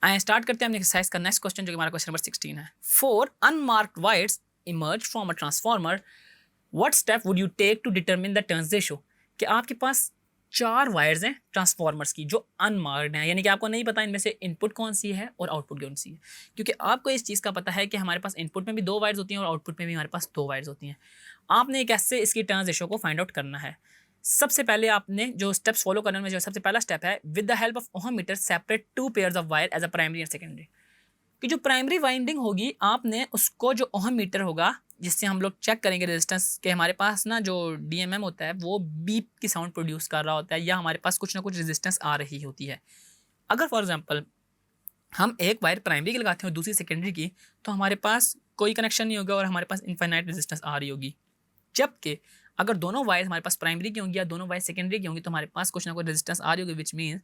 आइए स्टार्ट करते हैं अपने एक्सरसाइज का नेक्स्ट क्वेश्चन, जो कि हमारा क्वेश्चन नंबर 16 है। 4 unmarked wires emerge from a transformer, what step would you take to determine the turns ratio. कि आपके पास 4 वायर्स हैं ट्रांसफार्मर्स की जो अनमार्क्ड हैं, यानी कि आपको नहीं पता इनमें से इनपुट कौन सी है और आउटपुट कौन सी है। क्योंकि आपको इस चीज़ का पता है कि हमारे पास इनपुट में भी 2 वायर्स होती हैं और आउटपुट में भी हमारे पास 2 वायर्स होती हैं। आपने कैसे इसकी टर्न्स रेशियो को फाइंड आउट करना है। सबसे पहले आपने जो स्टेप्स फॉलो करने में जो सबसे पहला स्टेप है, with the help of ohm meter separate 2 pairs of wire as a primary and secondary. कि जो प्राइमरी वाइंडिंग होगी आपने उसको, जो ओहम मीटर होगा जिससे हम लोग चेक करेंगे रेजिस्टेंस के, हमारे पास ना जो डीएमएम होता है वो बीप की साउंड प्रोड्यूस कर रहा होता है या हमारे पास कुछ ना कुछ रेजिस्टेंस आ रही होती है। अगर फॉर एग्जांपल हम एक वायर प्राइमरी की लगाते हैं और दूसरी सेकेंडरी की, तो हमारे पास कोई कनेक्शन नहीं होगा और हमारे पास इनफाइनाइट रेजिस्टेंस आ रही होगी। जबकि अगर दोनों वायर हमारे पास प्राइमरी की होंगी या दोनों वायर सेकेंडरी की होंगी तो हमारे पास कुछ ना कुछ रेजिस्टेंस आ रही होगी, विच मीन्स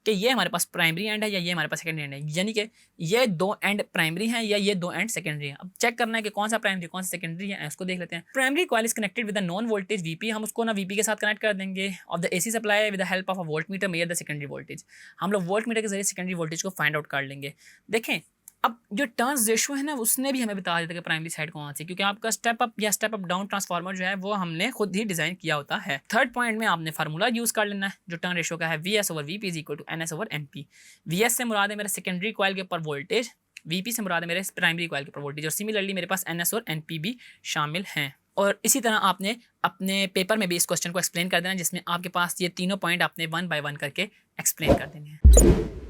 कि ये हमारे पास प्राइमरी एंड है या ये हमारे पास सेकेंडरी एंड है, यानी कि ये 2 एंड प्राइमरी हैं या ये 2 एंड सेकेंडरी हैं। अब चेक करना है कि कौन सा प्राइमरी कौन सा सेकेंडरी है, इसको देख लेते हैं। Primary coil is connected with the non voltage VP, हम उसको ना वीपी के साथ कनेक्ट कर देंगे of the AC supply with the help of a volt meter measure the secondary voltage. हम लोग वोल्ट मीटर के जरिए सेकेंडरी वोल्टेज को फाइंड आउट कर लेंगे। देखें अब जो टर्न्स रेशियो है ना उसने भी हमें बता देता है कि प्राइमरी साइड कौन सी, क्योंकि आपका स्टेप अप या स्टेप अप डाउन ट्रांसफार्मर जो है वो हमने खुद ही डिजाइन किया होता है। थर्ड पॉइंट में आपने फार्मूला यूज कर लेना है जो टर्न रेशियो का है, V S over V P is equal to N S over N P. V S से मुराद है मेरा सेकेंडरी कॉइल के ऊपर वोल्टेज, वीपी से मुराद है मेरे प्राइमरी कॉइल के ऊपर वोल्टेज, और सिमिलरली मेरे पास एन एस और एन पी भी शामिल हैं। और इसी तरह आपने अपने पेपर में भी इस क्वेश्चन को एक्सप्लेन कर देना, जिसमें आपके पास ये तीनों पॉइंट आपने 1 बाय 1 करके एक्सप्लेन कर देने हैं।